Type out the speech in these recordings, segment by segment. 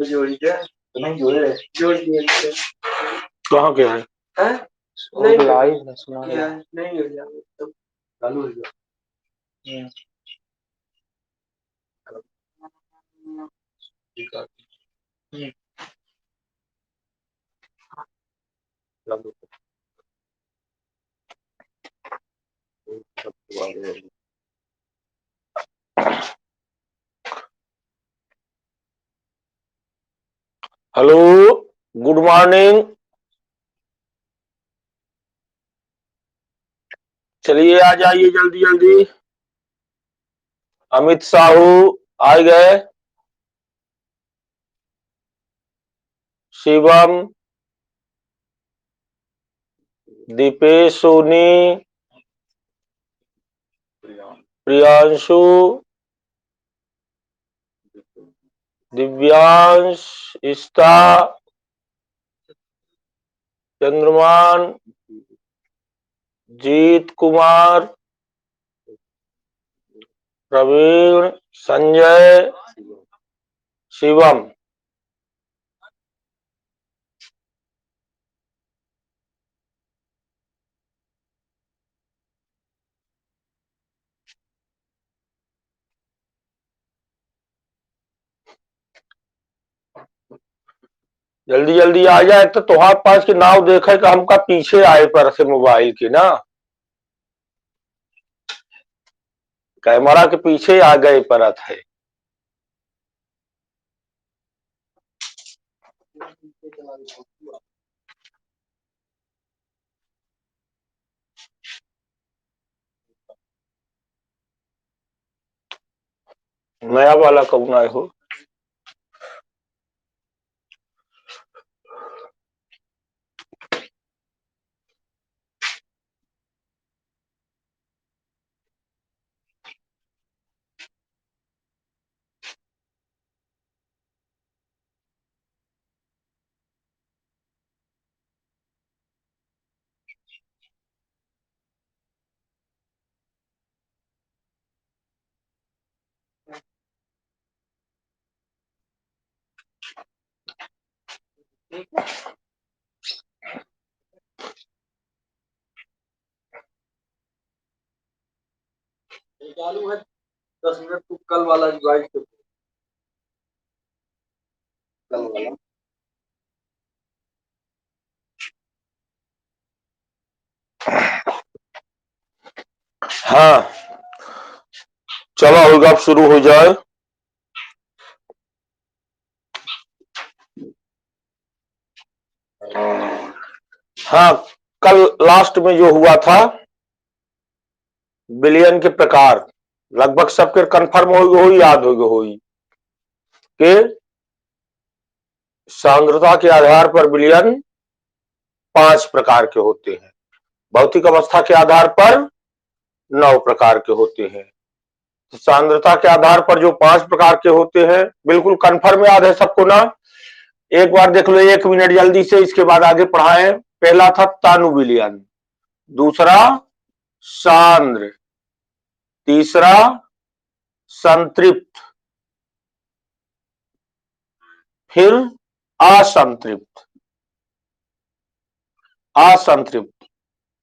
जोड़ी क्या तो नहीं जोड़े जोड़ दिए कहाँ के है नहीं लाइव है सुना नहीं हो जाएगा तो चालू हो जाएगा हेलो, गुड मॉर्निंग। चलिए आ जाइए जल्दी जल्दी। अमित साहू आ गए। शिवम, दीपेश सोनी, प्रियांशु, दिव्यांश, इस्ता, चंद्रमान, जीत कुमार, प्रवीण, संजय, शिवम। जल्दी जल्दी आ जाए तो तुम्हारे पास के नाव देखे कि हमका पीछे आए पर से मोबाइल के ना कैमरा के पीछे आ गए परत है। नया वाला कौन आए हो? चालू है 10 मिनट तो कल वाला डिवाइस कल वाला हाँ चलो होगा, अब शुरू हो जाए। हाँ, कल लास्ट में जो हुआ था बिलियन के प्रकार लगभग सबके कंफर्म हो याद हो कि सांद्रता के आधार पर बिलियन 5 प्रकार के होते हैं, भौतिक अवस्था के आधार पर 9 प्रकार के होते हैं। तो सांद्रता के आधार पर जो 5 प्रकार के होते हैं बिल्कुल कंफर्म याद है सबको ना? एक बार देख लो 1 मिनट जल्दी से, इसके बाद आगे पढ़ाएं। पहला था तानु विलियन, दूसरा सांद्र, तीसरा संतृप्त, फिर असंतृप्त, असंतृप्त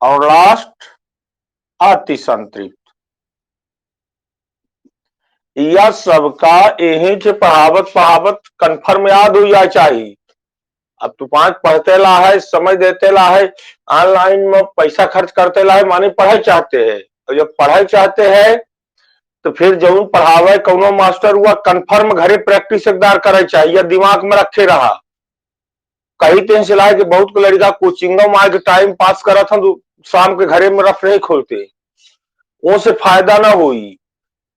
और लास्ट अतिसंतृप्त। यह सबका यही से पढ़ावत कंफर्म याद हो जाए चाहिए। अब तू 5 पढ़ते ला है, समय देते ला है, ऑनलाइन में पैसा खर्च करते ला है, माने पढ़े चाहते हैं। और जब पढ़े चाहते हैं तो फिर जरूर पढ़ावे कौनो मास्टर हुआ कंफर्म घरे प्रैक्टिस एकदार करे चाहिए, दिमाग में रखे रहा। कहीं दिन से लाए कि बहुत को लड़का कोचिंग में आके टाइम पास करा था तो शाम के घरे में रफ नहीं खोलते, वो से फायदा ना हुई।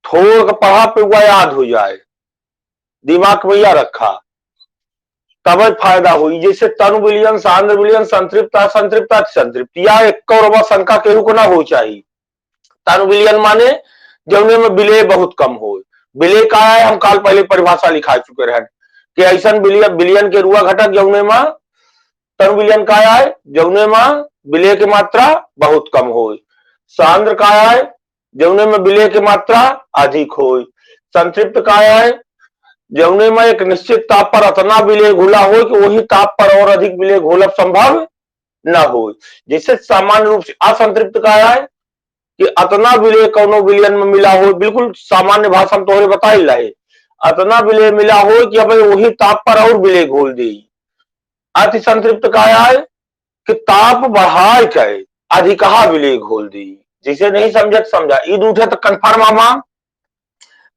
थोड़ा पढ़ा पे हुआ याद हो जाए, दिमाग में या रखा तब फायदा हुई। जैसे तनु विलियन, सांद्र विलियन, संतृप्त, असंतृप्त, अतिसंतृप्त, या एक और शंका केहू को ना हो चाहिए। तनु विलियन माने जौने में विलय बहुत कम हो। विलय का है, हम काल पहले परिभाषा लिखा चुके रहे कि ऐसा विलियन के रुआ घटक जौने में तनु विलियन का है जौने में विलय की मात्रा बहुत कम हो। सांद्र का है जौने में विलय की मात्रा अधिक हो। संतृप्त का है जौने में एक निश्चित ताप पर अतना विलय घोला हो कि वही ताप पर और अधिक विलय घोलब संभव न हो। जैसे सामान्य रूप से असंतृप्त का है कि अतना विलय कौनो विलयन में मिला हो, बिल्कुल सामान्य भाषा में तोहरे बता ही रहे, अतना विलय मिला हो कि अब वही ताप पर और विलय घोल दी। अति संतृप्त का है कि ताप बढ़ाए के अधिकहा विलय घोल दी। जिसे नहीं समझत समझा। ईद उठे तो कन्फर्म आमा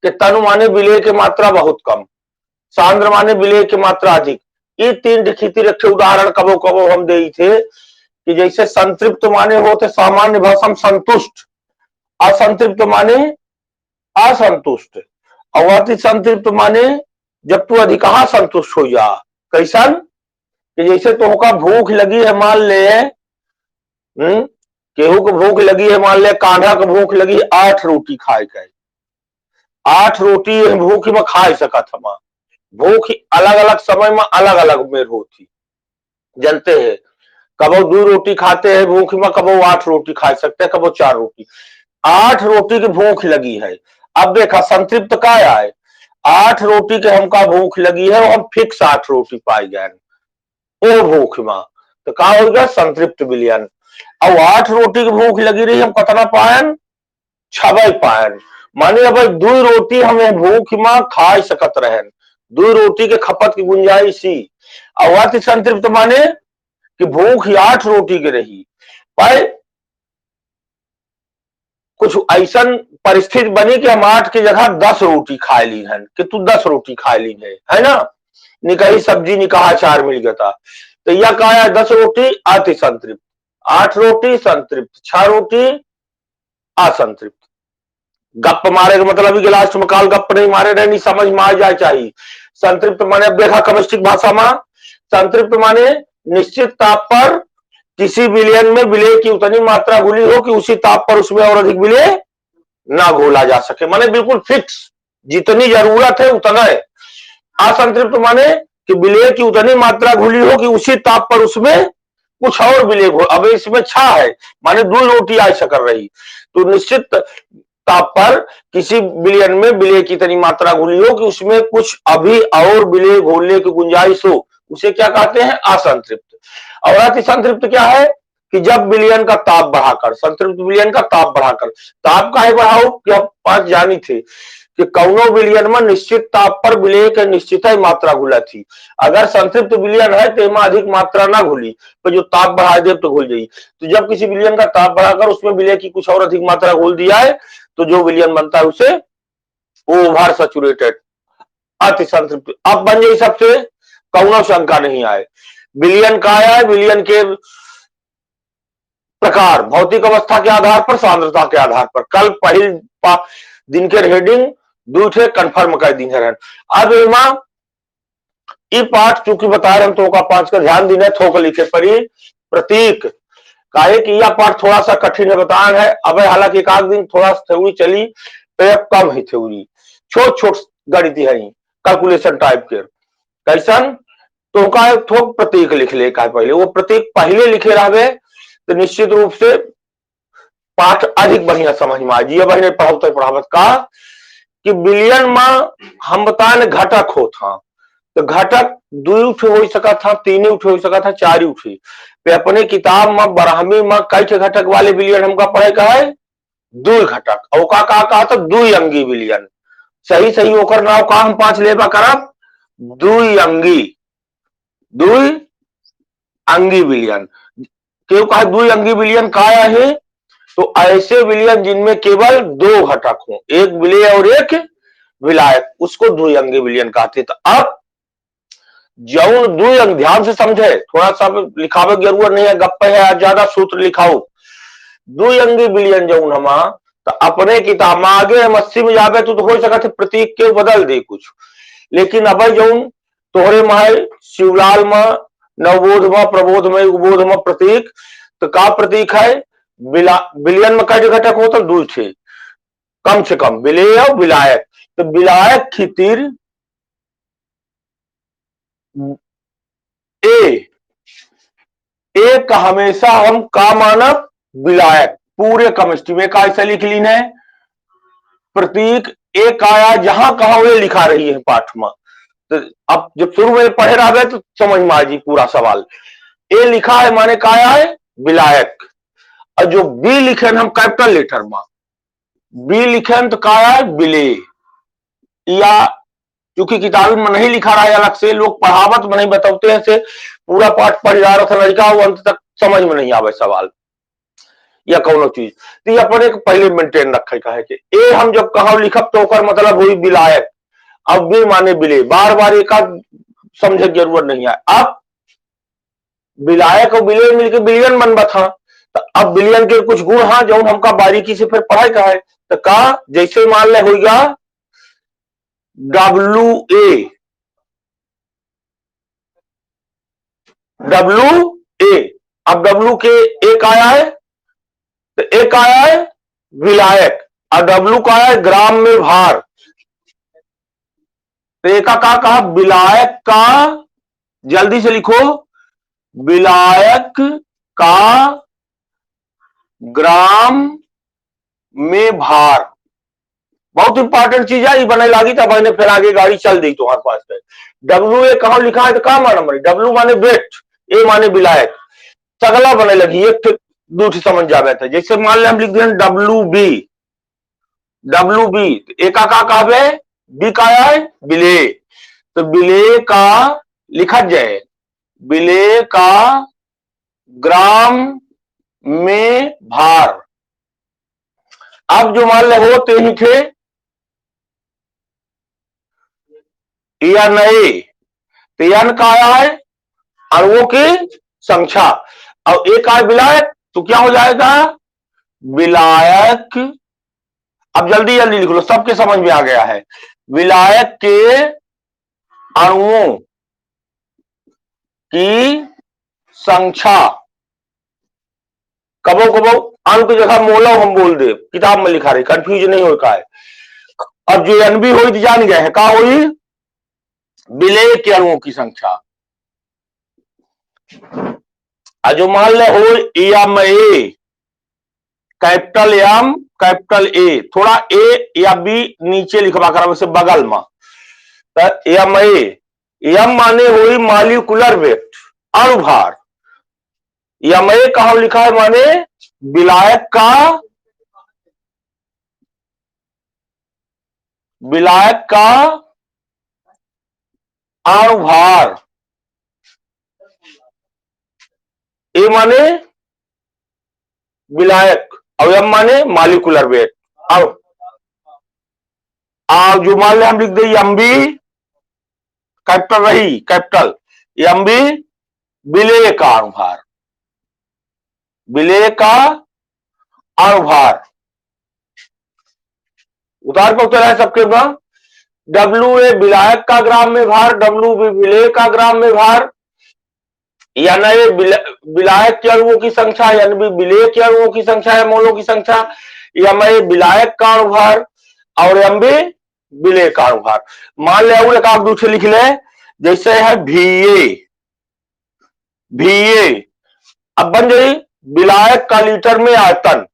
कि तनु माने विलय की मात्रा बहुत कम, सांद्र माने विलय की मात्रा अधिक। ये तीन लिखित रखे उदाहरण कबो कबो हम दे थे कि जैसे संतृप्त माने होते सामान्य भाषा में संतुष्ट, असंतृप्त माने असंतुष्ट, और अति संतृप्त माने जब तू अधिकहा संतुष्ट हो जा। कैसन कि जैसे तुमका भूख लगी है, मान ले केहू को भूख लगी है, मान ले कान्हा को भूख लगी 8 रोटी खाए के, 8 रोटी भूख में खा सकत हम। भूख अलग अलग समय में अलग अलग मेर होती, जानते हैं। कबो 2 रोटी खाते हैं भूख में, कबो 8 रोटी खा सकते हैं, कबो 4 रोटी। 8 रोटी की भूख लगी है। अब देखा संतृप्त का है, 8 रोटी के हमका भूख लगी है और हम फिक्स 8 रोटी पाई गए वो भूख में, तो कहा हो गया संतृप्त विलयन। अब 8 रोटी की भूख लगी रही, हम कितना पायन 6 पायन, माने अब 2 रोटी हमें भूख में खा सकत रहे, 2 रोटी के खपत की गुंजाइश ही। और अति संतृप्त माने कि भूख 8 रोटी की रही, पर कुछ ऐसा परिस्थिति बनी कि हम 8 की जगह 10 रोटी खा ली है, कि तू 10 रोटी खा ली है ना, निकही सब्जी निकाह अचार मिल गया था। तो यह कहा है 10 रोटी अति संतृप्त, 8 रोटी संतृप्त, 6 रोटी असंतृप्त। गप मारे का मतलब गिलास में काल गप नहीं मारे रहे, नहीं समझ में आ जाए चाहिए। संतृप्त माने अब देखा केमिस्ट्रिक भाषा में, संतृप्त माने निश्चित ताप पर किसी विलयन में विलय की उतनी मात्रा घुली हो कि उसी ताप पर उसमें और अधिक विलय ना घोला जा सके, माने बिल्कुल फिक्स जितनी जरूरत है उतना है। असंतृप्त माने कि विलय की उतनी मात्रा घुली हो कि उसी ताप पर उसमें कुछ और विलय घोल। अब इसमें 6 है, माने 2 रोटी ऐसा कर रही, तो निश्चित ताप पर किसी विलयन में विलय की इतनी मात्रा घुली हो कि उसमें कुछ अभी और विलय घोलने की गुंजाइश हो, उसे क्या कहते हैं असंतृप्त। और अति संतृप्त क्या है कि जब विलयन का ताप बढ़ाकर, संतृप्त विलयन का ताप बढ़ाकर, ताप का ही बढ़ाओ कि हम 5 जानी थे कि कौनो विलयन में निश्चित ताप पर विलय के निश्चित ही मात्रा घुला थी। अगर संतृप्त विलयन है तो इसमें अधिक मात्रा ना घुली, तो जो ताप बढ़ा दे तो घुल जाई। तो जब किसी विलयन का ताप बढ़ाकर उसमें विलय की कुछ और अधिक मात्रा घोल दिया है, तो जो विलयन बनता है उसे ओवर सैचुरेटेड अति संतृप्त। अब बन जाए सबसे कौनो शंका नहीं आए। विलयन का है, विलयन के प्रकार भौतिक अवस्था के आधार पर, सांद्रता के आधार पर। कल पहल दिन के हेडिंग दूसरे कंफर्म कर दी है। अब ये पाठ चूंकि बता रहे हम तो का 5 का ध्यान देना थोक लिखे परी प्रतीक काहे कि यह पाठ थोड़ा सा कठिन है बतान है। अब हालांकि एक आध दिन थोड़ा थ्योरी चली तो कम ही थ्योरी, छोट छोट गणित है कैलकुलेशन टाइप के। कैसन तो का थोक प्रतीक लिख ले का पहले, वो प्रतीक पहले लिखे रहे तो निश्चित रूप से पाठ अधिक बढ़िया समझ में आ जी। बहने पढ़ाते पढ़ावत का कि विलयन में हम बताए घटक हो था, तो घटक 2 उठे हो सका था, 3 उठे हो सका था, 4 उठे पे अपने किताब में बरहमी में कई घटक वाले विलयन हमका पढ़े का है 2 घटक। और का कहा था 2 अंगी विलयन, सही सही होकर नाव का हम 5 लेबा करब 2 अंगी विलयन। क्यों कहा 2 अंगी विलयन का है, तो ऐसे विलयन जिनमें केवल 2 घटक हो, एक विलय और एक विलायक, उसको 2 अंगी विलयन कहते। तो अब जौन 2 अंग ध्यान से समझे, थोड़ा सा लिखावे की जरूरत नहीं है, गप्पे है ज्यादा सूत्र लिखाओ। 2 अंगी विलयन जौन हम तो अपने किताब में आगे हम 80 में जावे तो हो सका थे प्रतीक के बदल दे कुछ, लेकिन अब जौन तोहरे में शिवलाल में नवबोध में प्रबोध में उबोध में प्रतीक, तो का प्रतीक है विलयन में कई घटक होता 2 थे कम से कम, विलय और विलायक। तो विलायक खितिर ए का हमेशा हम का मानब विलायक, पूरे केमिस्ट्री में का ऐसा लिख लीन है प्रतीक एक आया जहां कहा हुए लिखा रही है पाठ में, तो अब जब शुरू में पढ़े रह गए तो समझ में आ जी पूरा सवाल। ए लिखा है माने का है विलायक, और जो बी लिखे हम कैपिटल लेटर में बी लिखे तो का है विले, या क्योंकि किताब में नहीं लिखा रहा है अलग से, लोग पढ़ावत में नहीं बताते हैं से पूरा पाठ पढ़ जा रहा था लड़का, वो अंत तक समझ में नहीं आवे सवाल या कौनो चीज। तो ये अपने पहले मेंटेन रखे का है कि ए हम जब कहा लिखब तो ओकर मतलब हुई विलायक, अब बी माने विले, बार बार एक समझे की जरूरत नहीं है। अब विलायक और विले मिलकर बिलियन बनबा था, तो अब बिलियन के कुछ गुण हाँ जो हमका बारीकी से फिर पढ़ाई का है। तो का जैसे मान ले होगा WA, अब W के एक आया है, तो एक आया है विलायक, और W का आया है ग्राम में भार। तो एक का कहा विलायक का, जल्दी से लिखो, विलायक का ग्राम में भार, बहुत इंपॉर्टेंट चीज है, ये बने लगी तब मैंने फिर आगे गाड़ी चल दी तुम्हारे पास पे। WA कहां लिखा है तो का माना मरे, W माने वेट, ए माने विलायक, सगला बने लगी एक दूसरी समझ जावे थे। जैसे मान ले हम लिख दें WB, एक का कहबे बी का है विले, तो विले का लिखा जाए विले का ग्राम में भार। अब जो मान ले हो ते ही थे या नहीं, तो यन का आया है अणुओं की संख्या, और एक आय विलायक तो क्या हो जाएगा विलायक, अब जल्दी जल्दी लिख लो सबके समझ में आ गया है, विलायक के अणुओं की संख्या, कबो कबो अणु की जगह मोलो हम बोल दे, किताब में लिखा रही कंफ्यूज नहीं हो का है। अब जो एनबी हुई तो जान गए हैं का हुई विलेय के अणुओं की संख्या, जो मान ले हो M A, capital M capital A, थोड़ा ए या बी नीचे लिखवा कर वैसे बगल में, तो एम ए, एम माने हुई मॉलिक्यूलर वेट अणुभार, एम ए कहा लिखा है माने विलायक का अणुभार, ए माने विलायक और एम माने मॉलिक्यूलर वेट। अब जो मान ले हम लिख दे एमबी, कैपिटल रही कैपिटल, एमबी विलेय का अणुभार, विलेय का अणुभार उतार पर उतर है सबके बाद, WA विलायक का ग्राम में भार, WB विलेय का ग्राम में भार, यानी विलायक के अणुओं की संख्या, यानी विलेय के अणुओं की संख्या है मोलों की संख्या, एमए विलायक का अणुभार और एमबी विलेय का अणुभार। मान ले और एक दूसरे लिख ले, जैसे है VA, अब बन गई विलायक का लीटर में आयतन,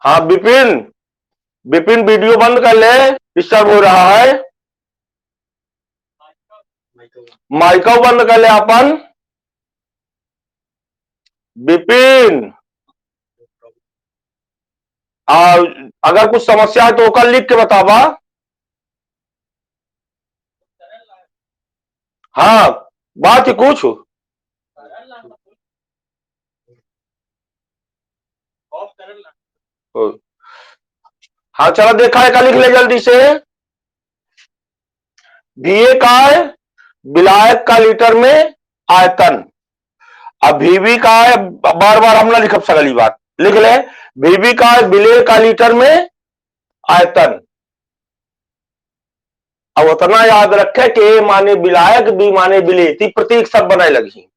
हाँ विपिन वीडियो बंद कर ले, डिस्टर्ब हो रहा है, माइका बंद कर ले अपन, विपिन अगर कुछ समस्या है तो कल लिख के बतावा। हाँ बात ही कुछ हाँ चलो देखा है का लिख ले जल्दी से, VA का है विलायक का लीटर में आयतन, अब VB का है, बार बार हम ना लिख सकली बात लिख ले, VB का है विलेय का लीटर में आयतन। अब उतना याद रखे कि ए माने विलायक बी माने विलेय, प्रतीक सब बनाए लगी।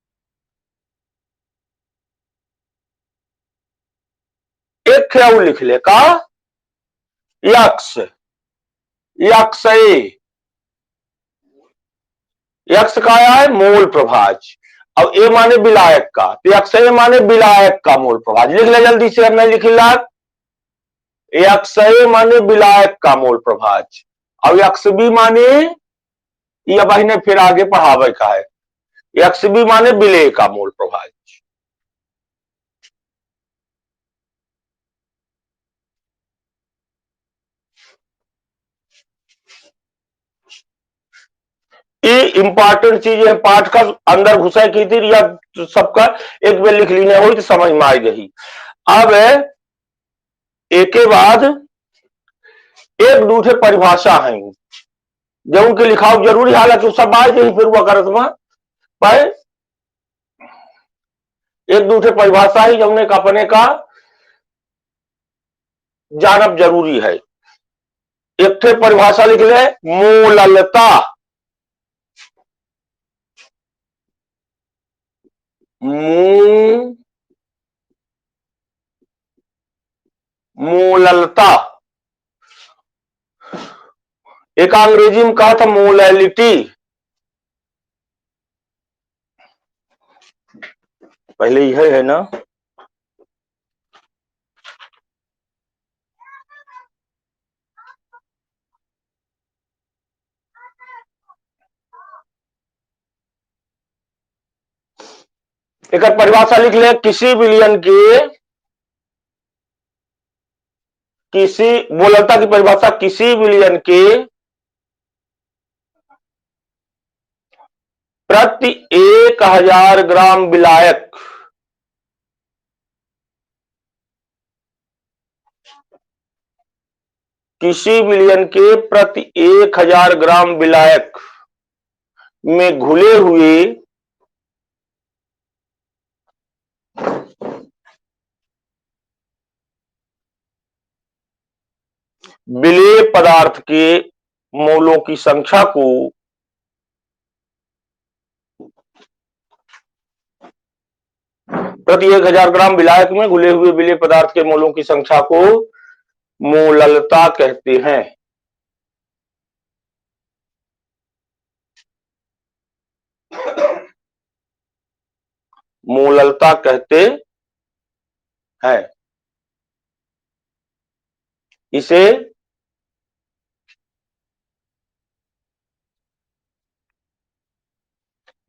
एक ख्याल लिख ले का यक्स का है मोल प्रभाज, अब ए माने विलायक का, तो यक्स माने विलायक का मोल प्रभाज लिख ले जल्दी से, हमने लिख ला यक्षय माने विलायक का मूल प्रभाज, अब यक्षबी माने यह भाई ने फिर आगे पढ़ावे का है, यक्षबी माने विलय का मूल प्रभाज। ये इंपॉर्टेंट चीज है, पाठ का अंदर घुसा की थी या सबका एक बार लिख लेने हो तो समझ में आ गई। अब एक के बाद एक दूसरे परिभाषा है जो उनके लिखाव जरूरी, हालांकि सब आज ही फिर हुआ करत में पर एक दूसरे परिभाषा ही जो उन्हें अपने का जानब जरूरी है। एक थे परिभाषा लिख ले, मूललता, मूललता, एक अंग्रेजी में कहा था मोलैलिटी, पहले यह है ना, एक परिभाषा लिख ले, किसी विलयन के, किसी मूललता की परिभाषा, किसी विलयन के प्रति 1000 ग्राम विलायक किसी विलयन के प्रति 1000 ग्राम विलायक में घुले हुए विलेय पदार्थ के मोलों की संख्या को प्रति 1000 ग्राम विलायक में घुले हुए विलेय पदार्थ के मोलों की संख्या को मूललता कहते हैं। मूललता कहते हैं। इसे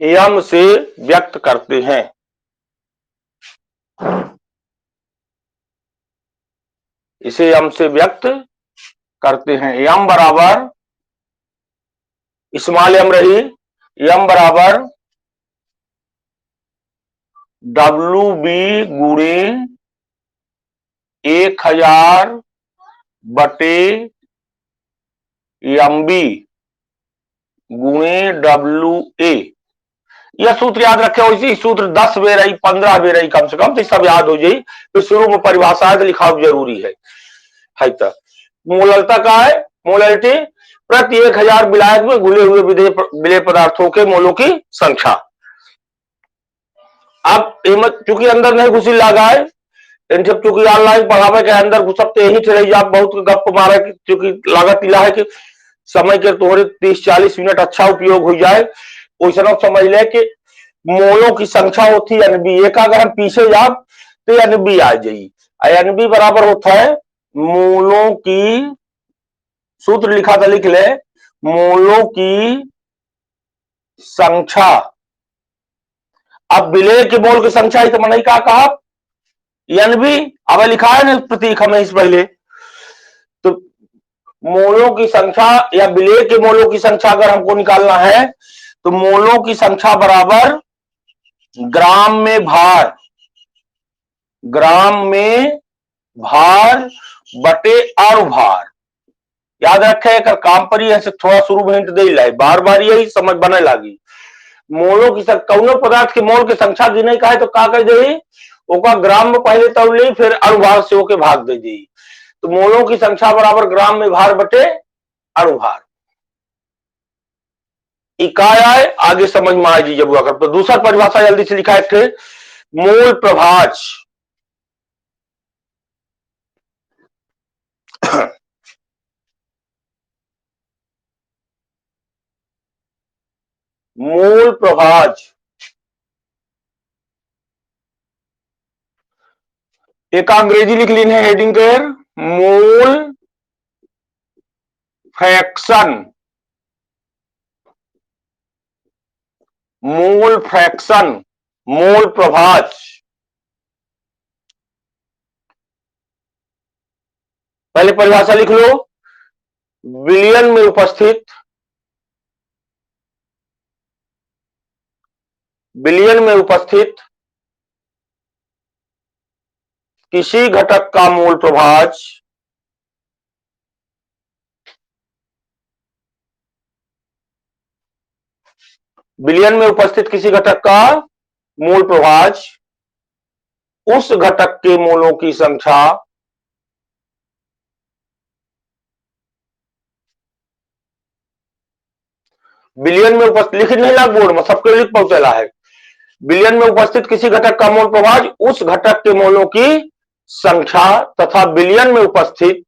यम से व्यक्त करते हैं। इसे यम से व्यक्त करते हैं। यम बराबर, स्मॉल यम रही, यम बराबर WB गुणे 1000 बटे MB गुणे WA। यह सूत्र याद रखे, वैसे सूत्र 10 बेर आई, 15 बेर आई कम से कम, तो सब याद हो जाये। तो शुरू में परिभाषा लिखाव जरूरी है। मूललता का है, मोलैलिटी प्रति 1000 विलायक में घुले हुए विलेय पदार्थों के मोलों की संख्या। अब चूंकि अंदर नहीं घुसी लगा है, जब चूंकि ऑनलाइन पढ़ावे के अंदर घुसपते यही चले आप बहुत गप मारे, क्योंकि लागत इला है कि समय के तोहरे 30-40 मिनट अच्छा उपयोग हो जाए। वैसा समझ ले कि मोलों की संख्या होती है NB, एक अगर हम पीछे जाओ तो NB आ जाई। NB बराबर होता है मोलों की, सूत्र लिखा था लिख ले, मोलों की संख्या। अब विलेय के मोल की संख्या ही तो मैंने कहा NB, अब लिखा है ना प्रतीक हमें इस पहले, तो मोलों की संख्या या विलेय के मोलों की संख्या अगर हमको निकालना है तो मोलों की संख्या बराबर ग्राम में भार, ग्राम में भार बटे अणुभार। याद रखे कर काम पर ही ऐसे थोड़ा शुरू में हिंट दे ला, बार बार यही समझ बने लगी। मोलों की कौनो पदार्थ के मोल की संख्या गिने का है तो का कर दे, ओका ग्राम में पहले तब ले, फिर अणुभार से होके भाग दे दी। तो मोलों की संख्या बराबर ग्राम में भार बटे अणुभार। इकाई आए आगे समझ में आ जी जब अगर। तो दूसरा परिभाषा जल्दी से लिखा है, मोल प्रभाज। मोल प्रभाज एक अंग्रेजी लिख ली है हेडिंग कर, मूल फ्रैक्शन, मूल फ्रैक्शन, मूल प्रभाज्य। पहले परिभाषा लिख लो, बिलियन में उपस्थित, बिलियन में उपस्थित किसी घटक का मूल प्रभाज्य बिलियन में उपस्थित किसी घटक का मूल प्रभाज्य उस घटक के मूलों की संख्या बिलियन में उपस्थित, लिख नहीं ला बोर्ड में, सबके लिख पहुंचेला है। बिलियन में उपस्थित किसी घटक का मूल प्रभाज्य उस घटक के मूलों की संख्या तथा बिलियन में उपस्थित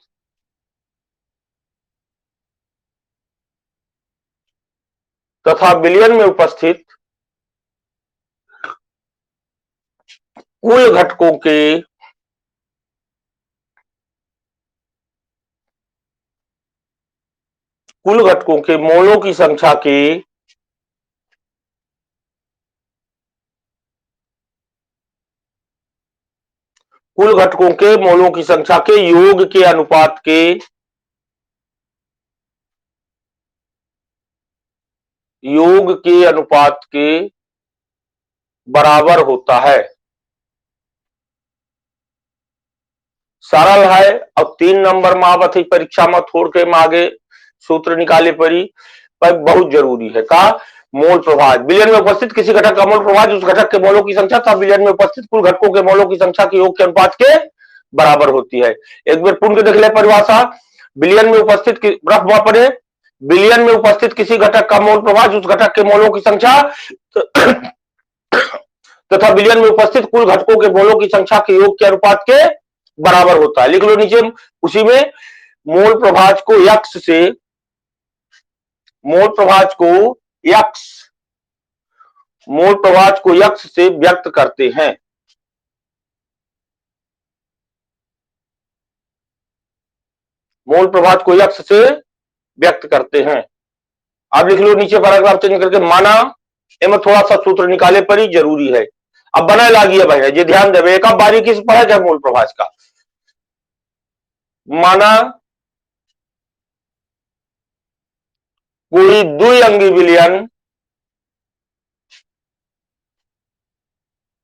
बिलियन में उपस्थित कुल घटकों के मोलों की संख्या के कुल घटकों के मोलों की संख्या के योग के अनुपात के बराबर होता है। सरल है। अब 3 नंबर में आवत है परीक्षा में, थोड़ के में आगे सूत्र निकाले पड़ी, पर बहुत जरूरी है का मोल प्रभाज्य। बिलियन में उपस्थित किसी घटक का मोल प्रभाज्य उस घटक के मोलों की संख्या तथा बिलियन में उपस्थित कुल घटकों के मोलों की संख्या के योग के अनुपात के बराबर होती है। एक बार पूर्ण के देख ले परिभाषा, बिलियन में उपस्थित रफ हुआ पड़े, बिलियन में उपस्थित किसी घटक का मोल प्रभाज्य उस घटक के मोलों की संख्या तथा बिलियन में उपस्थित कुल घटकों के मोलों की संख्या के योग के अनुपात के बराबर होता है। लिख लो नीचे उसी में, मोल प्रभाज्य को यक्स से, मोल प्रभाज्य को यक्स से व्यक्त करते हैं। मोल प्रभाज्य को यक्स से व्यक्त करते हैं। अब लिख लो नीचे पैराग्राफ चेंज करके, माना इनमें थोड़ा सा सूत्र निकाले पड़ी, जरूरी है। अब बना लागी है भाई, ये ध्यान देवे, एक बारीकी से पढ़ा जाए मूल प्रभाज्य का। माना कोई द्विअंगी विलयन,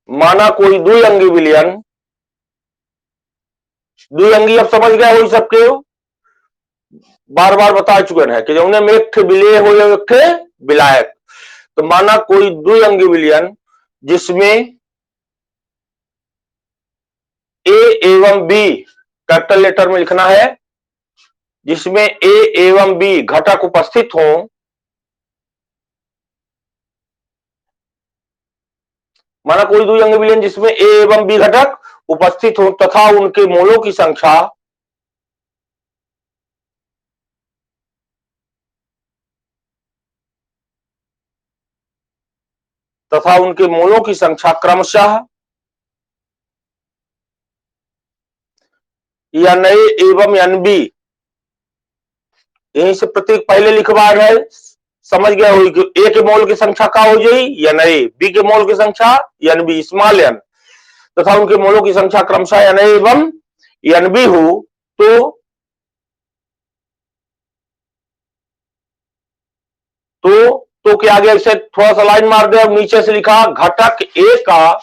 माना कोई द्विअंगी विलयन, द्विअंगी अब समझ गया हो सबके, बार बार बता चुके हैं कि उन्हें में एक थे विलेय हो या एक थे विलायक। तो माना कोई द्विअंगी विलयन जिसमें ए एवं बी, कैपिटल लेटर में लिखना है, जिसमें ए एवं बी घटक उपस्थित हो, माना कोई द्विअंगी विलयन जिसमें ए एवं बी घटक उपस्थित हो तथा उनके मोलों की संख्या क्रमशः एन ए एवं एन बी, यहीं से प्रतीक पहले लिखवा है, समझ गया हो कि ए के मोल की संख्या का हो जाए एन ए, बी के मोल की संख्या एन बी स्मॉल एन, तथा उनके मोलों की संख्या क्रमशः एन ए एवं एन बी हो, तो क्या आगे से थोड़ा सा लाइन मार दे। अब नीचे से लिखा घटक ए का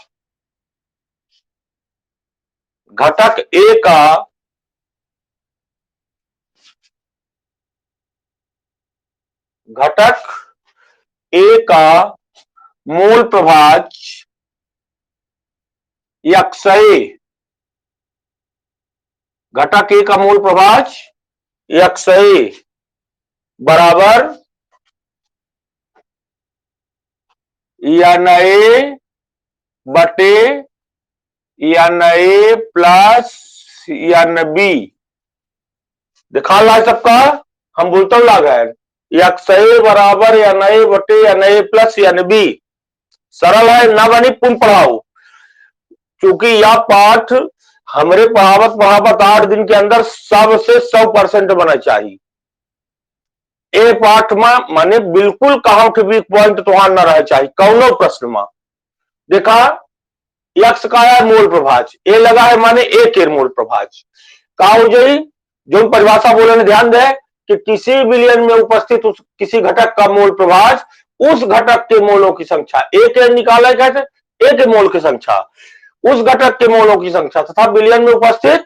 मूल प्रभाज्य यक्सए, घटक ए का मूल प्रभाज्य यक्सए बराबर एन ए बटे N A plus N B. दिखा ला सबका, हम बोलते लाग है यक्सए बराबर एन ए बटे N A plus N B. सरल है ना, बनी पुनः पढ़ाओ, क्योंकि यह पाठ हमरे पढ़ावत 8 दिन के अंदर सबसे 100% बना चाहिए। ए पाठ में माने बिल्कुल कहा वीक पॉइंट तुहार न रहे चाहिए कौनो प्रश्न में। देखा यक्ष का है मूल प्रभाज, ए लगा है माने ए के मूल प्रभाज का हो जाई। जो परिभाषा बोले ने ध्यान दे कि किसी विलयन में उपस्थित उस किसी घटक का मूल प्रभाज उस घटक के मोलों की संख्या एक निकाला कैसे, एक मोल की संख्या उस घटक के मोलों की संख्या तथा विलयन में उपस्थित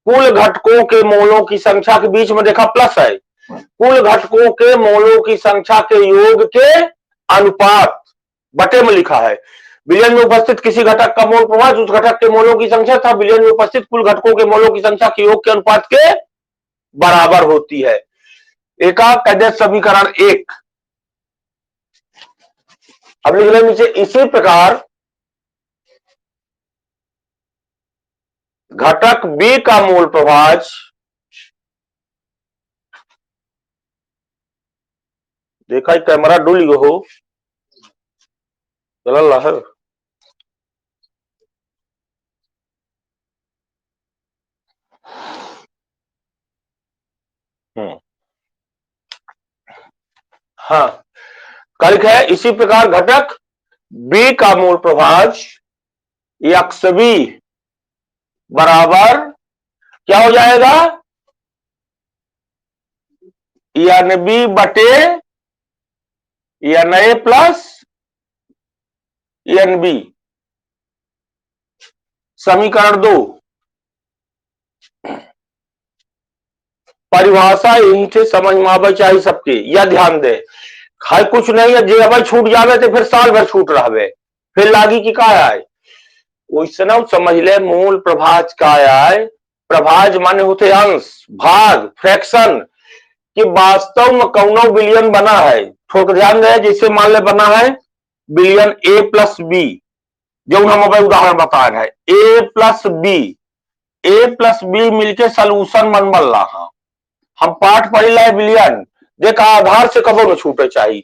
कुल घटकों के मोलों की संख्या के बीच में देखा प्लस है, कुल घटकों के मोलों की संख्या के योग के अनुपात बटे में लिखा है। विलयन में उपस्थित किसी घटक का मोल प्रभाज उस घटक के मोलों की संख्या तथा विलयन में उपस्थित कुल घटकों के मोलों की संख्या के योग के अनुपात के बराबर होती है। एका कैडेट समीकरण 1। अब लिख लें नीचे इसी प्रकार घटक बी का मूल प्रभाज देखा कैमरा डुल गयो हो चल रहा है। हाँ कल है इसी प्रकार घटक बी का मूल प्रभाज यक्स बी बराबर क्या हो जाएगा, एन बी बटे N A plus N B. समीकरण 2 परिभाषा यही थे समझ में आवे चाहिए सबके, यह ध्यान दे खाई कुछ नहीं है जे अब छूट जावे तो फिर साल भर छूट रहे फिर लागी की का आए वैसे ना समझ ले। मूल प्रभाज का आए, प्रभाज माने होते अंश भाग फ्रैक्शन कि वास्तव में कौनो बिलियन बना है। थोड़ा ध्यान दे जैसे मान ले बना है बिलियन ए प्लस बी, जो हम अब उदाहरण बता रहे हैं ए प्लस बी मिलके सोल्यूशन बनल रहा। हम पाठ पढ़ी ला बिलियन देख आधार से कबो न छूटे चाहिए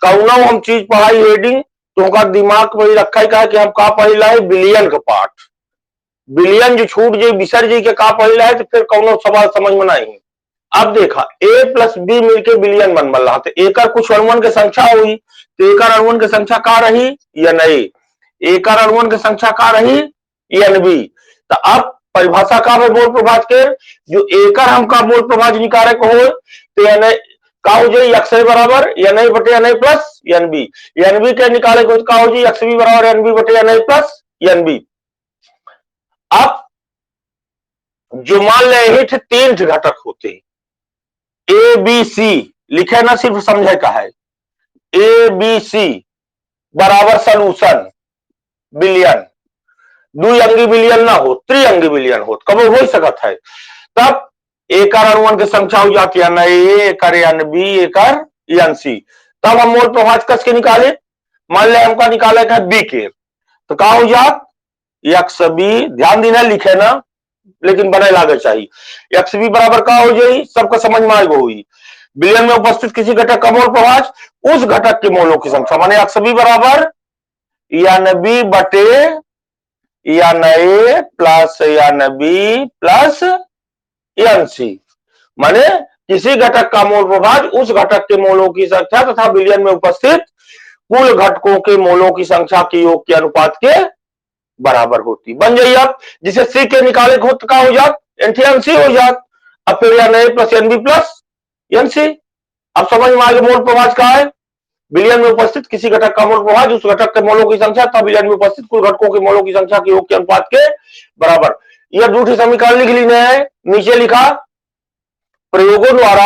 कौनो हम चीज पढ़ाई हेडिंग तो दिमाग में रखा है कि हम का पढ़ी ला बिलियन का पाठ, बिलियन जो छूट जाये बिसर जाये के का पढ़ी ला तो फिर कौनो सवाल समझ में नहीं। अब देखा ए प्लस बी मिलके बिलियन बनल रहा तो एक कुछ अणुओं की संख्या हुई तो एक अणुओं की संख्या का रही एन ए, एक अणुओं की संख्या का रही एन बी। तो अब परिभाषा का मूल प्रभाज के जो एकर हमका मूल प्रभाज निकाले को हो तो एन का हो जाए एक्स ए बराबर एन ए बटे N A plus N B के निकाले को का हो जाए एक्स बी बराबर एन बी बटे N A plus N B. अब जो मान ले ही थे 3 घटक होते ए बी सी लिखे ना सिर्फ समझे का है ए बी सी बराबर सोल्यूशन बिलियन दुई अंगी बिलियन ना हो त्रिअंगी बिलियन हो कब हो सकत है। तब एकर अणुओं की संख्या हो जाती है एकर एन बी एकर एन सी। तब हम मोल प्रभाज कस के निकाले मान ले हमका निकाले का बी के तो का हो जात एक्स बी ध्यान देना लिखे ना लेकिन बने लागे चाहिए एक्स बी बराबर का हो जाए सबका समझ में आएगा हुई बिलियन में उपस्थित किसी घटक का मोल प्रभाज उस घटक के मोलों की संख्या माने एक्स बी बराबर एन बी बटे N A plus N B plus N C. माने किसी घटक का मोल प्रभाज उस घटक के मोलों की संख्या तथा बिलियन में उपस्थित कुल घटकों के मोलों की संख्या के योग के अनुपात के बराबर होती। बन जाइए अब जिसे सी के निकाले को का हो जात एन सी हो जात। अब फिर N A plus N B plus N C. अब समझ में आगे मोल प्रभाज का है बिलियन में उपस्थित किसी घटक का मोल प्रभाज उस घटक के मोलों की संख्या तथा बिलियन में उपस्थित कुल घटकों के मोलों की संख्या के योग के अनुपात के बराबर। यह दूसरी समीकरण लिख लीजिए है नीचे लिखा प्रयोगों द्वारा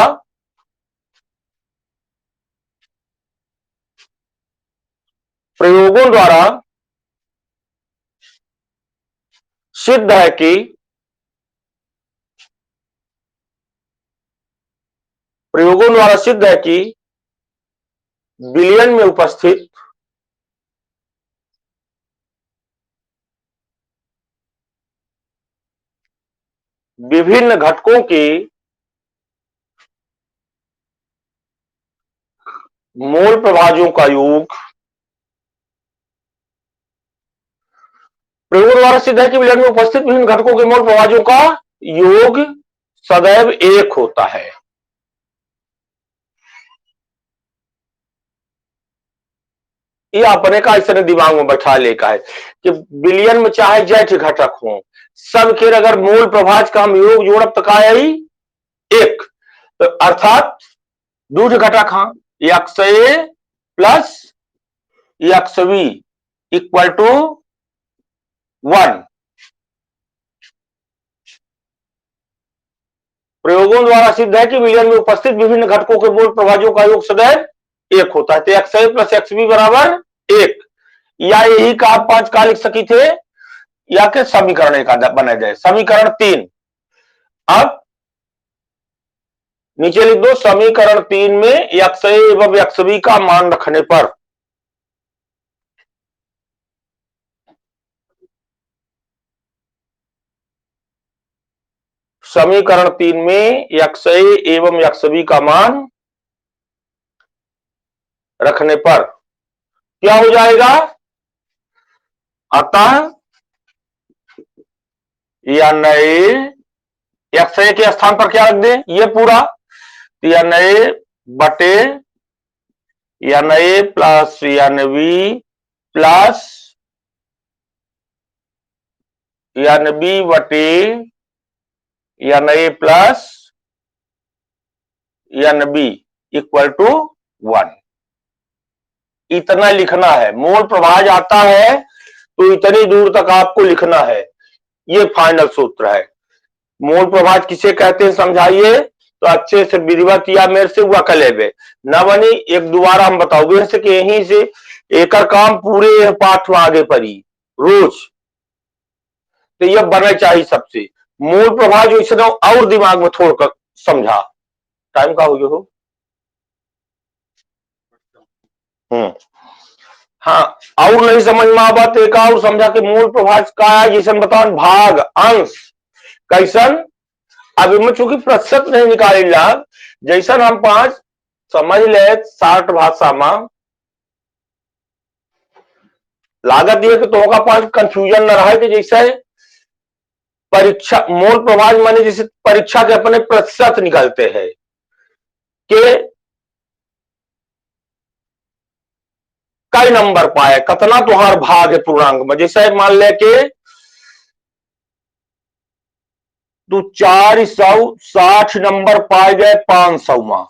सिद्ध है कि प्रयोगों द्वारा सिद्ध है कि बिलियन में उपस्थित विभिन्न घटकों के मोल प्रभाजों का योग प्रयोग द्वारा सिद्ध है कि विलयन में उपस्थित विभिन्न घटकों के मोल प्रभाजों का योग सदैव एक होता है। ये अपने का इस दिमाग में बैठा लेका है कि विलयन में चाहे जैठ घटक हो, सब के अगर मूल प्रभाज का हम योग जोड़ब तो का आई एक, तो अर्थात दूठ घटक हाँ X A plus X B equal to 1। प्रयोगों द्वारा सिद्ध है कि विलयन में उपस्थित विभिन्न घटकों के मूल प्रभाजों का योग सदैव एक होता है। तो x A plus X B बराबर एक, या यही का आप 5 का लिख सकी थे, या के समीकरण का बना जाए समीकरण 3। अब नीचे लिख दो समीकरण 3 में एक्स ए एवं एक्स बी का मान रखने पर समीकरण 3 में एक्स ए एवं एक्स बी का मान रखने पर क्या हो जाएगा, अतः या नए एक्स ए के स्थान पर क्या रख दें ये पूरा, या नए बटे या नए प्लस या नबी प्लस या नबी बटे या नए प्लस या नबी इक्वल टू 1। इतना लिखना है, मूल प्रभाज आता है तो इतनी दूर तक आपको लिखना है, ये फाइनल सूत्र है। मूल प्रभाज किसे कहते हैं समझाइए, तो अच्छे से विधिवत या मेरे से हुआ कलेबे न बनी एक दोबारा हम बताओगे से कि यहीं से एक काम पूरे पाठ में आगे पड़ी रोज, तो यह बने चाहिए सबसे मूल प्रभाज इसने और दिमाग में थोड़ कर समझा। टाइम का हो गया हो हाँ, और नहीं समझ में आवा तो एक और समझा कि मूल प्रभाज का है जैसन बताओ भाग अंश कैसन, अब इनमें चूंकि प्रतिशत नहीं निकाले लाग जैसन हम 5 समझ ले 60 भाषा में लागत ये कि तो होगा 5 कंफ्यूजन न रहे कि जैसे परीक्षा मूल प्रभाज माने जैसे परीक्षा के अपने प्रतिशत निकलते हैं कि कई नंबर पाए कितना तुहार भाग है पूर्णांक में, जैसे मान ले के तू 460 नंबर पाए गए 500 में,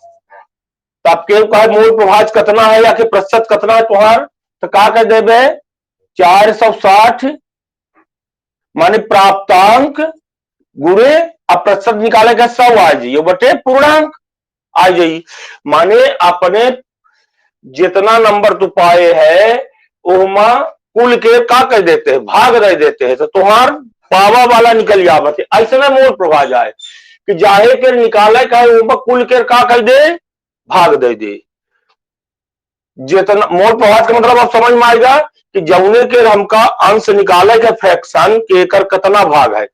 तब के कहे मूल प्रभाज कितना है या कि प्रतिशत कितना है तुहार, तो क्या कह देवे 460 माने प्राप्तांक गुणे अब प्रतिशत निकाले गए 100 आ जाइए बटे पूर्णांक आ जाइए, माने अपने जितना नंबर तू पाए है उमा कुल के का कह देते हैं भाग दे देते हैं, तो तुहार पावा वाला निकल जावत है। ऐसे में मूल प्रभाज आए कि जाहे के निकाले का कुल के का कह दे भाग दे दे, जितना मूल प्रभाज का मतलब आप समझ में आएगा कि जौने के हमका अंश निकाले के फ्रैक्शन के कर कितना भाग है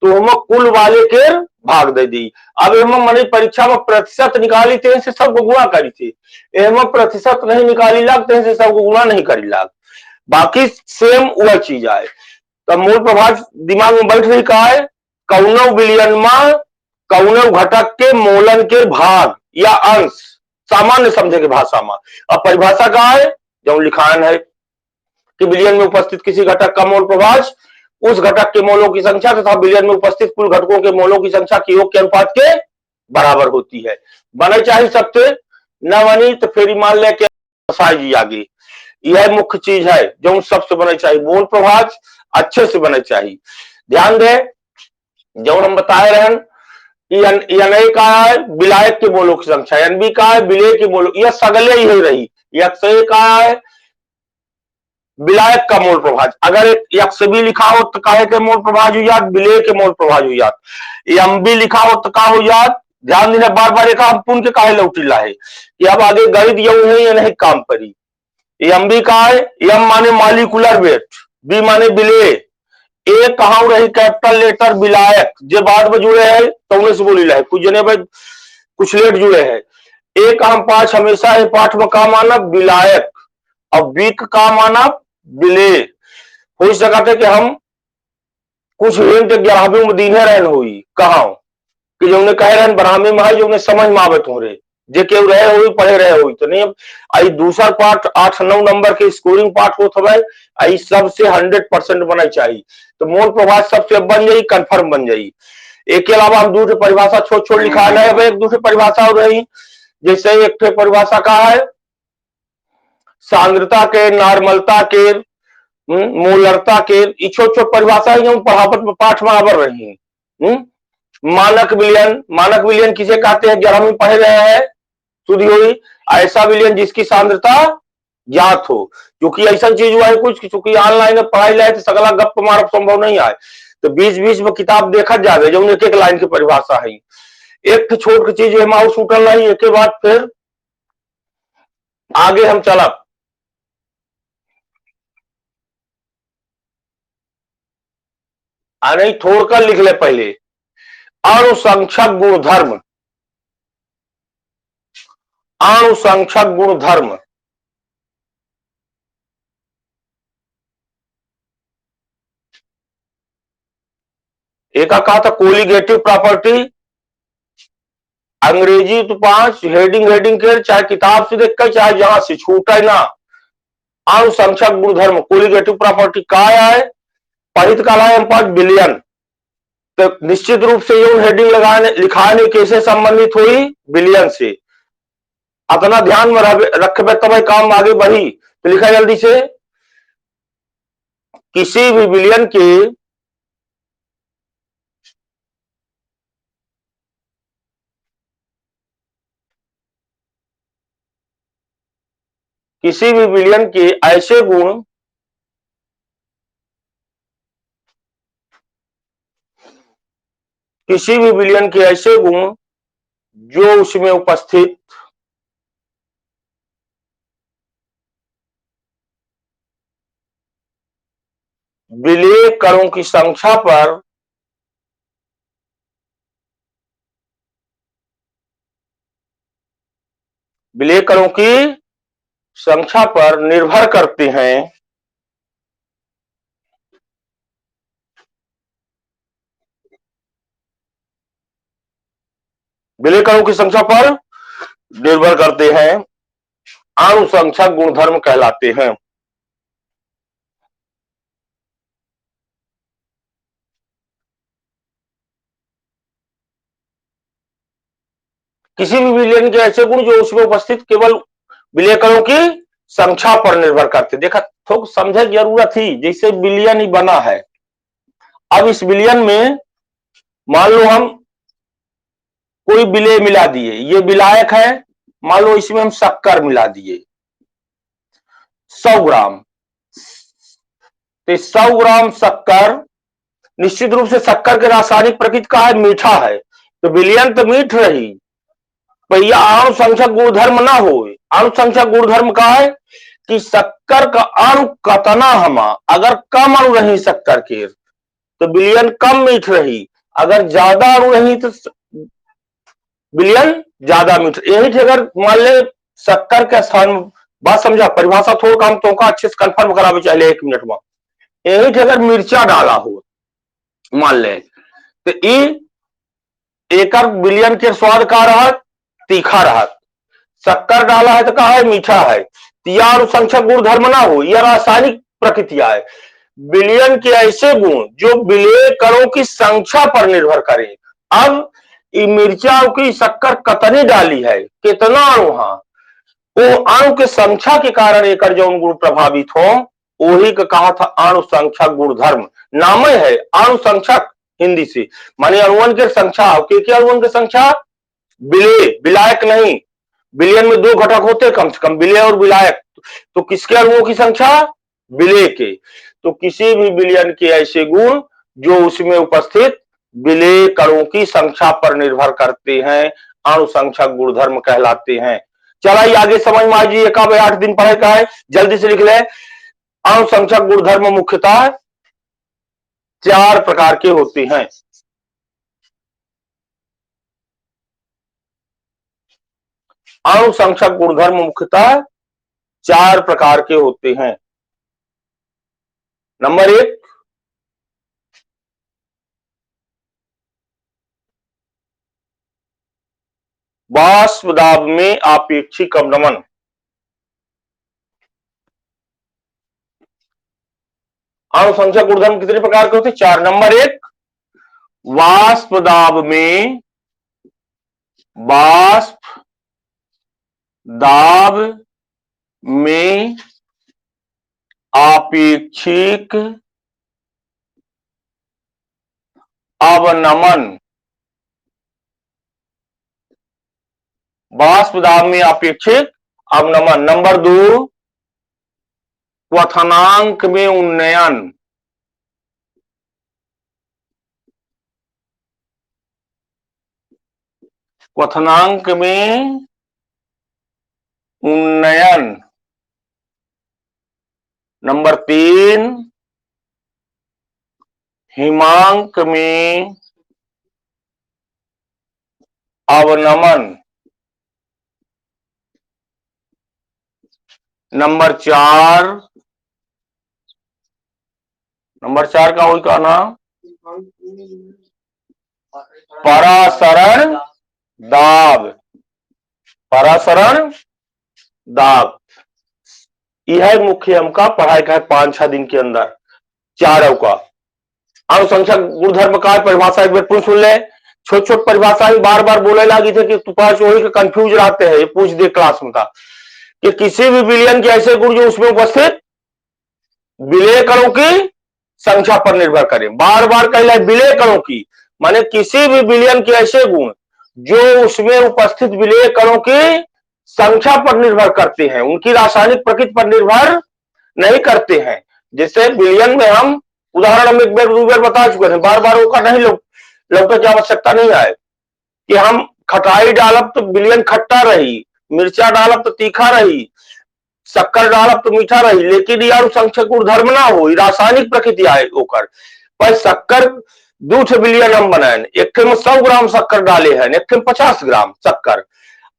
तो हम कुल वाले के भाग दे दी। अब हम मैंने परीक्षा में प्रतिशत निकाली थे से सब गुणा करी थी, एम प्रतिशत नहीं निकाली लाग से सब गुणा नहीं करी लाग, बाकी सेम वह चीज आए। तो मूल प्रभाज दिमाग में बैठ रही का है कौनो विलयन में कौनो घटक के मोलन के भाग या अंश सामान्य समझे के भाषा में। अब परिभाषा का है जो लिखान है कि विलयन में उपस्थित किसी घटक का मोल प्रभाज उस घटक के मोलों की संख्या तथा विलयन में उपस्थित कुल घटकों के मोलों की संख्या के योग के अनुपात के बराबर होती है। बने चाहिए सबसे न बनी तो फिर मान ले के जी आगे, यह मुख्य चीज है जो सबसे बने चाहिए, मूल प्रभाज अच्छे से बने चाहिए। ध्यान दे जो हम बताए रहे एन ए का है विलायक के मोलों की संख्या, एन बी का है विलय के मोलों, यह सगले ही रही, एक्स ए का है विलायक का मोल प्रभाज, अगर एक्स बी लिखा हो तो काहे के मोल प्रभाज हो जात विलय के मोल प्रभाज हो जात, एम बी लिखा हो तो का हो जात, ध्यान देना बार बार एक हम पुन के काहे लौटिला है कि अब आगे गणित यू है या नहीं काम परी। एम बी का है एम माने मालिकुलर वेट, बी माने विलय, ए कहा रही कैपिटल लेटर विलायक जो बाद में जुड़े है तो उन्हें से बोली है कुछ जने भाई कुछ लेट जुड़े हैं, ए का हम 5 हमेशा है पाठ में का माना विलायक और बी का माना विलय। हो सकता है कि हम कुछ हिंट 11वीं में दीने रहन हुई कहा कि जो कह रहे ब्राह्मी में है जो समझ में आवे तुमरे जे के रहे हुई पढ़े रहे हुई तो नहीं। अब आई दूसरा पार्ट 8-9 नंबर के स्कोरिंग पार्ट हो थवे आई सबसे 100% बना चाहिए तो मोर प्रभाव सबसे बन जाई कंफर्म बन जाई। एक के अलावा हम दूसरी परिभाषा छोड़ छोड़ लिखा है। अब एक दूसरी परिभाषा हो रही जैसे एक परिभाषा का है सांद्रता के, नॉर्मलता के, मोलरता के छोट छोट परिभाषा है पढ़ावत पाठ में आवर रही है। मानक विलयन किसे कहते हैं 11वीं में पढ़े रहे हैं सुधी हुई ऐसा विलयन जिसकी सांद्रता ज्ञात हो क्योंकि ऐसा चीज हुआ है कुछ क्योंकि ऑनलाइन पढ़ाई जाए तो सगला गप मारब संभव नहीं आए तो बीच बीच में किताब देखा जाए जो एक एक लाइन की परिभाषा है। एक छोट की चीज है माउस उठल नहीं एक बाद फिर आगे हम चला नहीं थोड़ कर लिख ले पहले अनुसंख्यक गुणधर्म। अनुसंख्यक गुणधर्म एक कहा था कोलिगेटिव प्रॉपर्टी अंग्रेजी तो 5 हेडिंग के चाहे किताब से देख कर चाहे जहां से छूटा ना अनुसंख्यक गुणधर्म कोलिगेटिव प्रॉपर्टी का है पढ़ित काला है 5 बिलियन तो निश्चित रूप से ये हेडिंग लगाने लिखाने कैसे संबंधित हुई बिलियन से अपना ध्यान में रखे तब काम आगे बढ़ी तो लिखा जल्दी से किसी भी बिलियन के किसी भी बिलियन के ऐसे गुण किसी भी बिलियन के ऐसे गुण जो उसमें उपस्थित विलेय कणों की संख्या पर विलेय कणों की संख्या पर निर्भर करते हैं। विलेय कणों की संख्या पर निर्भर करते हैं अनुसंख्यक गुणधर्म कहलाते हैं। किसी भी विलयन के ऐसे गुण जो उसमें उपस्थित केवल विलेय कणों की संख्या पर निर्भर करते। देखा थोड़ा समझे की जरूरत थी जैसे विलयन ही बना है अब इस विलयन में मान लो हम कोई विलेय मिला दिए ये विलायक है मान लो इसमें हम शक्कर मिला दिए 100 ग्राम तो 100 ग्राम शक्कर निश्चित रूप से शक्कर के रासायनिक प्रकृति का है मीठा है तो विलयन तो मीठ रही भैया अनुसंख्यक गुणधर्म ना हो। अनुसंख्यक गुणधर्म का है कि शक्कर का अणु कतना हमा अगर कम अणु रही शक्कर के तो विलयन कम मीठ रही अगर ज्यादा अणु रही तो विलयन ज्यादा मीठ। यही थे अगर मान ले शक्कर के स्थान बात समझा परिभाषा थोड़ा काम तो का अच्छे से कंफर्म करावे चाहिए 1 मिनट में। यही थे अगर मिर्चा डाला हो मान ले तो एक विलयन के स्वाद का रहा तीखा रहा शक्कर डाला है तो कहा है मीठा है यह अनुसंख्यक गुणधर्म ना हो यह रासायनिक प्रकृतियां है। विलयन के ऐसे गुण जो विलेय कणों की संख्या पर निर्भर करें। अब मिर्चा की शक्कर कतनी डाली है कितना अणु वो अणु के संख्या के कारण एक जो गुण प्रभावित हो वही का कहा था अनुसंख्यक गुणधर्म नाम है अनुसंख्यक हिंदी से मानी अणुओं की संख्या के अणुओं की संख्या विलेय विलायक नहीं विलयन में 2 घटक होते कम से कम विलेय और विलायक तो किसके अणुओं की संख्या विलेय के तो किसी भी विलयन के ऐसे गुण जो उसमें उपस्थित विलेय कणों की संख्या पर निर्भर करते हैं अनुसंख्यक गुणधर्म कहलाते हैं। चला आगे समझ में आइए 8 दिन पढ़े का है जल्दी से लिख ले। अनुसंख्यक गुणधर्म मुख्यतः 4 प्रकार के होते हैं। अनुसंख्यक गुणधर्म मुख्यतः 4 प्रकार के होते हैं। नंबर 1 वाष्प दाब में आपेक्षिक अवनमन। अनुसंख्यक गुणधर्म कितने प्रकार के होते हैं? 4। नंबर 1, वाष्प दाब में आपेक्षिक अवनमन। वाष्प दाब में आपेक्षिक अवनमन। नंबर 2, क्वथनांक में उन्नयन। क्वथनांक में उन्नयन। नंबर 3, हिमांक में अवनमन। नंबर 4 का वही कहना, परासरण दाब। परासरण दाब यह मुख्य अंक का पढ़ाई का है 5-6 दिन के अंदर, 4 का। अनुसंख्यक गुणधर्म का परिभाषा एक बार पूछ सुन ले। छोट छोट परिभाषा ही बार बार बोले लगी थे कि पास वही के कंफ्यूज रहते हैं। ये पूछ दे क्लास में था कि किसी भी विलयन के ऐसे गुण जो उसमें उपस्थित विलय कणों की संख्या पर निर्भर करें। बार बार कहला है विलय कणों की, माने किसी भी विलयन के ऐसे गुण जो उसमें उपस्थित विलय कणों की संख्या पर निर्भर करते हैं, उनकी रासायनिक प्रकृति पर निर्भर नहीं करते हैं। जैसे विलयन में हम उदाहरण हम एक बार 2 बार बता चुके हैं, बार बार होकर नहीं लौटे की आवश्यकता नहीं है कि हम खटाई डालब तो विलयन खट्टा रही, मिर्चा डालब तो तीखा रही, शक्कर डालब तो मीठा रही, लेकिन यार अनुसंख्यक गुणधर्म ना हो, रासायनिक प्रकृति आए होकर। पर शक्कर 2 विलयन हम बनाए, एक में 100 ग्राम शक्कर डाले हैं, एक में 50 ग्राम शक्कर।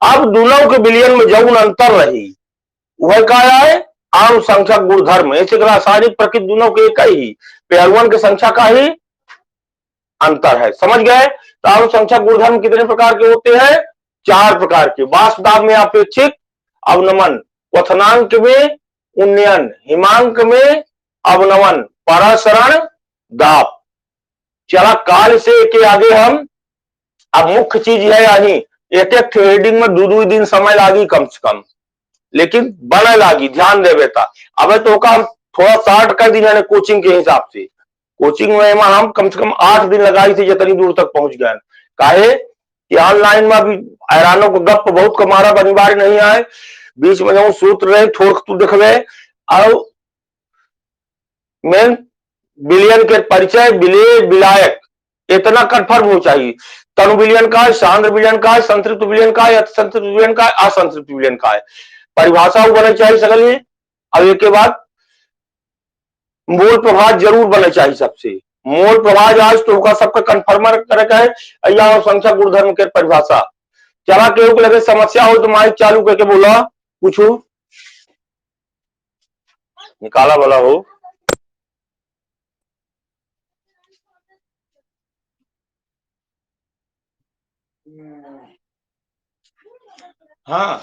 अब दोनों के विलयन में जौन अंतर रही वह क्या है? अनुसंख्यक गुणधर्म। ऐसे रासायनिक प्रकृति दोनों के एक ही, पेयरवन की संख्या का ही अंतर है। समझ गए? तो अनुसंख्यक गुणधर्म कितने प्रकार के होते हैं? 4 प्रकार के। वाष्प दाब में आपेक्षिक अवनमन, क्वथनांक में उन्नयन, हिमांक में अवनमन, परासरण दाब। चला काल से के आगे हम अब मुख्य चीज है यानी एक एक हेडिंग में 2-2 दिन समय लागी कम से कम, लेकिन बने लागी, ध्यान दे बेटा। अब तो का हम थोड़ा शार्ट कर दी मैंने कोचिंग के हिसाब से। कोचिंग में हम कम से कम 8 दिन लगाई थी, जितनी दूर तक पहुंच गए। काहे कि ऑनलाइन में अभी हैरानों को गप बहुत कमारा अनिवार्य नहीं आए, बीच में जो सूत्र रहे थोड़ तू देखवे। और मेन विलयन के परिचय, विलेय, विलायक इतना कंफर्म हो चाहिए। तनु विलयन का है, सांद्र विलयन का है, संतृप्त विलयन का है, अतिसंतृप्त विलयन का है, असंतृप्त विलयन का है। परिभाषा बने चाहिए सगल में। अब एक के बाद मोल प्रभाव जरूर बने चाहिए सबसे। मोल प्रभाव आज तो होगा सबका कंफर्मर करे का है या संख्या गुणधर्म के परिभाषा। चला केहू के लगे समस्या हो तो माइक चालू करके बोला, पूछू, निकाला वाला हो। हाँ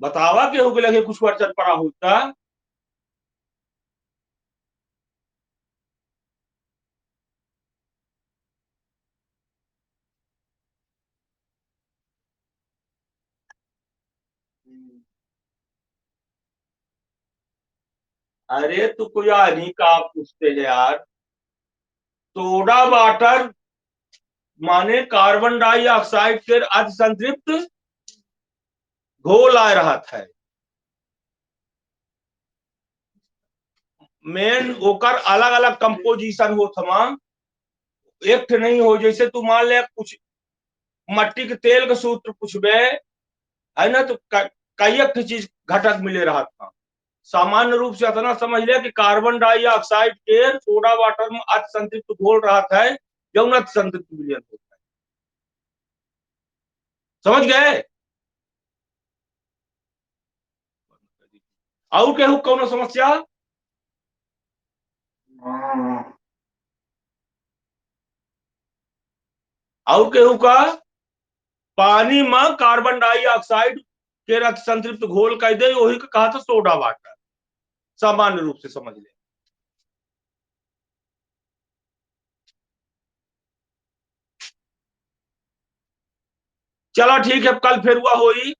बतावा केहू के लगे कुछ वर्चन पड़ा होता। अरे तू कोई आनी का पूछते है यार। सोडा वाटर माने कार्बन डाइऑक्साइड के अतिसंतृप्त घोल आ रहा है। मेन ओकर अलग अलग कंपोजिशन हो थमा, एक नहीं हो। जैसे तू मान ले कुछ मट्टी के तेल का सूत्र पूछबे है ना, तो कई एक चीज घटक मिले रहा था। सामान्य रूप से इतना समझ ले कि कार्बन डाइऑक्साइड के सोडा वाटर में अतिसंतृप्त घोल रहा है, जौन अतिसंतृप्त विलयन होता है। समझ गए? और केहू कौन समस्या? और केहू का पानी में कार्बन डाइऑक्साइड के रक्त संतृप्त घोल कह दे, वही का कहा था सोडा वाटर, सामान्य रूप से समझ ले। चलो ठीक है, कल फिर हुआ होई।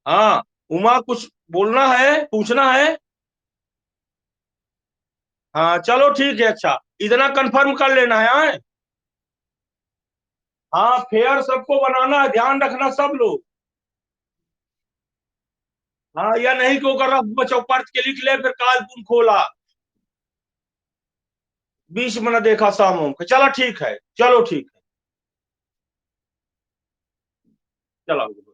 हाँ, उमा कुछ बोलना है, पूछना है? हाँ चलो ठीक है, अच्छा इतना कंफर्म कर लेना है। हाँ हाँ, फेयर सबको बनाना है, ध्यान रखना सब लोग। हाँ, या नहीं क्यों कर रहा चौपर्च के लिख ले, फिर काल तुम खोला 20 मिनट देखा शाम को। चलो ठीक है, चलो ठीक है, चलो।